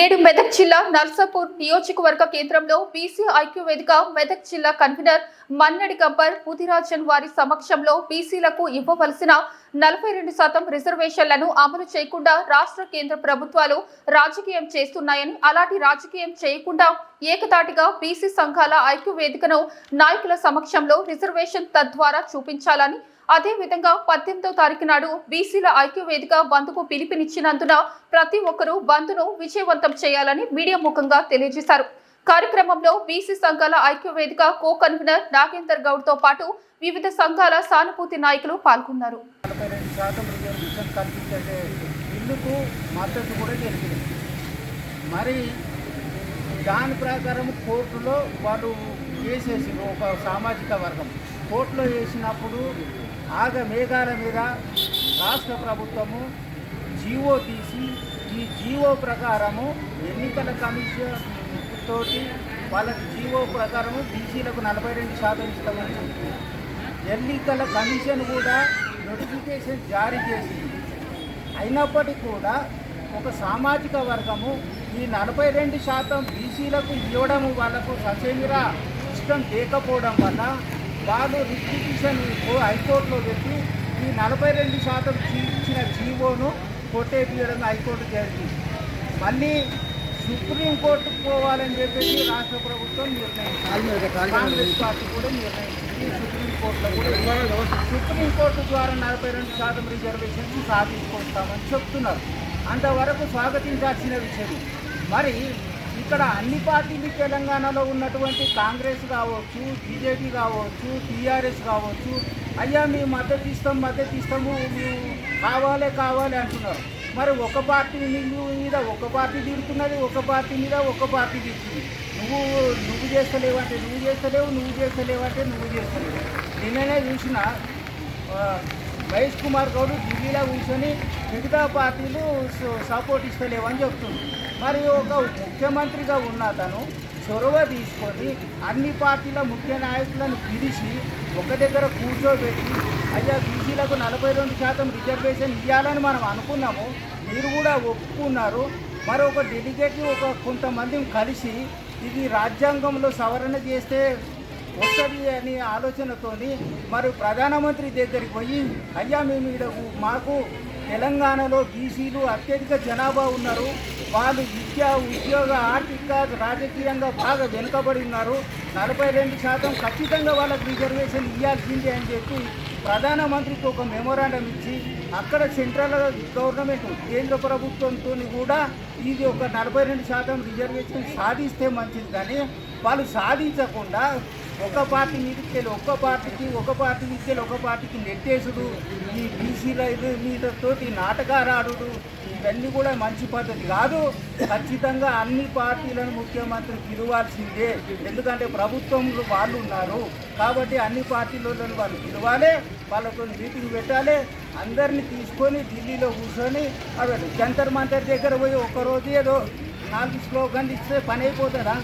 నేడు మెదక్ జిల్లా నర్సాపూర్ నియోజకవర్గ కేంద్రంలో బీసీ ఐక్య వేదిక మెదక్ జిల్లా కన్వీనర్ మన్నడి గబ్బర్ ముదిరాజన్ వారి సమక్షంలో బీసీలకు ఇవ్వవలసిన 42% రిజర్వేషన్లను అమలు చేయకుండా రాష్ట్ర కేంద్ర ప్రభుత్వాలు రాజకీయం చేస్తున్నాయని, అలాంటి రాజకీయం చేయకుండా ఏకతాటిగా బీసీ సంఘాల ఐక్య వేదికను నాయకుల సమక్షంలో రిజర్వేషన్ తద్వారా చూపించాలని, అదే విధంగా 18వ తారీఖు నాడు బీసీల ఐక్య వేదిక బంద్కు పిలుపునిచ్చినందున ప్రతి ఒక్కరూ బంద్ను విజయవంతం చేయాలని మీడియా ముఖంగా తెలియజేశారు. కార్యక్రమంలో బీసీ సంఘాల ఐక్య వేదిక కో కన్వీనర్ నాగేందర్ గౌడ్ తో పాటు వివిధ సంఘాల సానుభూతి నాయకులు పాల్గొన్నారు. మరి దాని ప్రకారం కోర్టులో వాళ్ళు వేసేసి ఒక సామాజిక వర్గం కోర్టులో వేసినప్పుడు మేఘాల మీద రాష్ట్ర ప్రభుత్వము జీవో తీసి ఈ జీవో ప్రకారము ఎన్నికల కమిషన్ తోటి వాళ్ళకి జీవో ప్రకారము బీసీలకు 42% ఇస్తామని చెప్పి ఎన్నికల కమిషన్ కూడా నోటిఫికేషన్ జారీ చేసింది. అయినప్పటికీ కూడా ఒక సామాజిక వర్గము ఈ 42% బీసీలకు ఇవ్వడము వాళ్ళకు ససేమిరా ఇష్టం లేకపోవడం వల్ల వాళ్ళు రిట్ హైకోర్టులో పెట్టి ఈ 42% ఇచ్చిన జీవోను కొట్టేయడం హైకోర్టు జరిగింది. మళ్ళీ సుప్రీంకోర్టుకు పోవాలని చెప్పేసి రాష్ట్ర ప్రభుత్వం నిర్ణయించింది. కాంగ్రెస్ పార్టీ కూడా నిర్ణయించింది. సుప్రీంకోర్టు ద్వారా 42% రిజర్వేషన్ సాధించుకొస్తామని చెప్తున్నారు. అంతవరకు స్వాగతించాల్సిన విషయం. మరి ఇక్కడ అన్ని పార్టీలు తెలంగాణలో ఉన్నటువంటి కాంగ్రెస్ కావచ్చు, బీజేపీ కావచ్చు, టీఆర్ఎస్ కావచ్చు, అయ్యా మేము మద్దతు ఇస్తాము మేము కావాలి అంటున్నారు. మరి ఒక పార్టీ మీద ఒక పార్టీ తిడుతున్నది, ఒక పార్టీ మీద ఒక పార్టీ తిడుతుంది. నువ్వు చేస్తలేవంటే నువ్వు చేస్తలేవు, నువ్వు చేస్తలేవు. నిన్ననే చూసిన మహేష్ కుమార్ గౌడ్ ఢిల్లీలో కూర్చొని మిగతా పార్టీలు సపోర్ట్ ఇస్తలేవని చెప్తుంది. మరి ఒక ముఖ్యమంత్రిగా ఉన్న అతను చొరవ తీసుకొని అన్ని పార్టీల ముఖ్య నాయకులను పిలిచి ఒక దగ్గర కూర్చోబెట్టి అయ్యా బీసీలకు 42% రిజర్వేషన్ ఇవ్వాలని మనం అనుకున్నాము, మీరు కూడా ఒప్పుకున్నారు. మరి ఒక డెలిగేట్ని కొంతమందిని కలిసి ఇది రాజ్యాంగంలో సవరణ చేస్తే వస్తుంది అని ఆలోచనతోని మరి ప్రధానమంత్రి దగ్గరికి పోయి అయ్యా మేము మాకు తెలంగాణలో బీసీలు అత్యధిక జనాభా ఉన్నారు, వాళ్ళు విద్య, ఉద్యోగ, ఆర్థిక, రాజకీయంగా బాగా వెనుకబడి ఉన్నారు, 42% ఖచ్చితంగా వాళ్ళకి రిజర్వేషన్ ఇవ్వాల్సిందే అని చెప్పి ప్రధానమంత్రికి ఒక మెమోరాండం ఇచ్చి అక్కడ సెంట్రల్ గవర్నమెంట్ కేంద్ర ప్రభుత్వంతో కూడా ఇది ఒక 42% రిజర్వేషన్ సాధిస్తే మంచిది. కానీ వాళ్ళు సాధించకుండా ఒక పార్టీ మీదకి వెళ్ళి ఒక పార్టీకి నెట్టేసుడు, ఈ బీసీల మీదతోటి నాటకారాడు, ఇవన్నీ కూడా మంచి పద్ధతి కాదు. ఖచ్చితంగా అన్ని పార్టీలను ముఖ్యమంత్రి పిలవాల్సిందే. ఎందుకంటే ప్రభుత్వంలో వాళ్ళు ఉన్నారు కాబట్టి అన్ని పార్టీలను వాళ్ళు పిలవాలి, వాళ్ళతో మీటింగ్ పెట్టాలి. అందరినీ తీసుకొని ఢిల్లీలో కూర్చొని అవి జంతర్ మంతర్ దగ్గర పోయి ఒకరోజు ఏదో 4 స్లోగన్లు ఇస్తే పని అయిపోతుందా?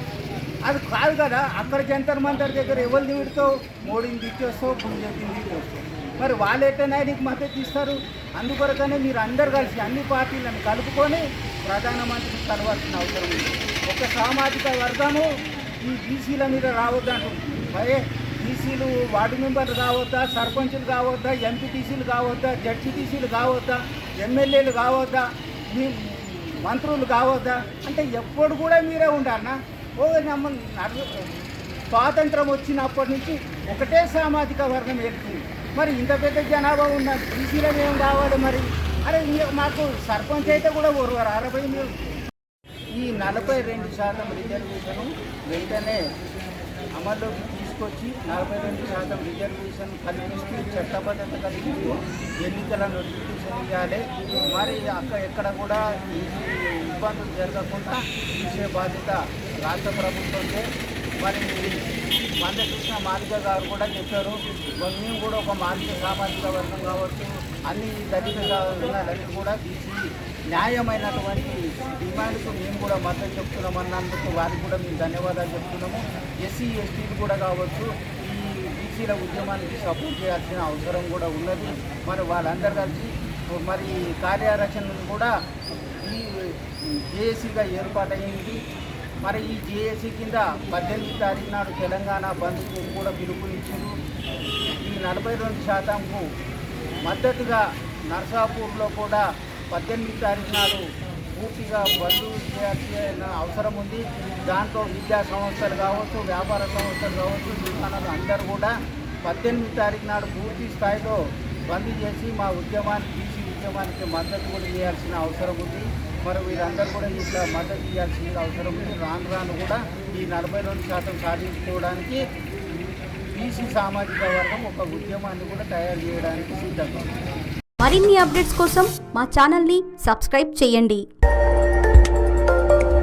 అది కాదు కదా. అక్కడ జంతర్ మంతర్ దగ్గర ఎవరు దిగుతావు, మోడీని తిట్టేస్తావు, బీజేపీని తిట్టేస్తావు. మరి వాళ్ళు ఎట్టనే నీకు మద్దతు ఇస్తారు. అందుకొరకనే మీరు అందరు కలిసి అన్ని పార్టీలను కలుపుకొని ప్రధానమంత్రిని కలవాల్సిన అవసరం ఉంది. ఒక సామాజిక వర్గము ఈ బీసీల మీద రావద్దంటుంది. మరి బీసీలు వార్డు మెంబర్లు కావద్దా, సర్పంచులు కావద్దా, ఎంపీటీసీలు కావద్దా, జడ్పీటీసీలు కావద్దా, ఎమ్మెల్యేలు కావద్దా, మీ మంత్రులు కావద్దా అంటే ఎప్పుడు కూడా మీరే ఉండాలన్నా? స్వాతంత్రం వచ్చినప్పటి నుంచి ఒకటే సామాజిక వర్గం ఏర్పడింది. మరి ఇంత పెద్ద జనాభా ఉన్న బీసీలో ఏం కావాలి? మరి అరే మాకు సర్పంచ్ అయితే కూడా ఒరువారు 60 మీరు ఈ 42% రిజర్వేషన్ వెంటనే అమల్లోకి తీసుకొచ్చి 42% రిజర్వేషన్ కల్పిస్తూ చట్టబద్ధత కలిగిస్తూ ఎన్నికల నోటిఫికేషన్ ఇవ్వాలి. మరి ఎక్కడ కూడా ఇబ్బందులు జరగకుండా ఇచ్చే బాధ్యత రాష్ట్ర ప్రభుత్వంలో. మరి మందకృష్ణ మాదిగ గారు కూడా చెప్పారు, మేము కూడా ఒక మాదిగ సామాజిక వర్గం కావచ్చు, అన్ని దళిత వర్గాలన్నీ కూడా బీసీ న్యాయమైనటువంటి డిమాండ్కు మేము కూడా మద్దతు చెప్తున్నామన్నందుకు వారికి కూడా మేము ధన్యవాదాలు చెప్తున్నాము. ఎస్సీ ఎస్టీలు కూడా కావచ్చు ఈ బీసీల ఉద్యమానికి సపోర్ట్ చేయాల్సిన అవసరం కూడా ఉన్నది. మరి వాళ్ళందరూ కలిసి మరి కార్యాచరణను కూడా ఈ జేఏసీగా ఏర్పాటైంది. మరి ఈ జేఏసీ కింద 18 తారీఖు నాడు తెలంగాణ బంద్కు కూడా పిలుపునిచ్చారు. ఈ 42% మద్దతుగా నర్సాపూర్లో కూడా 18 తారీఖు నాడు పూర్తిగా బంద్ చేయాల్సిన అవసరం ఉంది. దాంట్లో విద్యా సంస్థలు కావచ్చు, వ్యాపార సంస్థలు కావచ్చు, దుకాణాలు అందరూ కూడా 18 తారీఖు నాడు పూర్తి స్థాయిలో బంద్ చేసి మా ఉద్యమానికి బీసీ ఉద్యమానికి మద్దతు కూడా ఇవ్వాల్సిన అవసరం ఉంది. మరి వీరందరూ కూడా ఇట్లా మద్దతు ఇవ్వాల్సిన అవసరం ఉంది. రాను రాను కూడా ఈ 42% సాధించుకోవడానికి బీసీ సామాజిక వర్గం ఒక ఉద్యమాన్ని కూడా తయారు చేయడానికి సిద్ధంగా ఉంది. మరిన్ని అప్డేట్స్ కోసం మా ఛానల్ని సబ్స్క్రైబ్ చేయండి.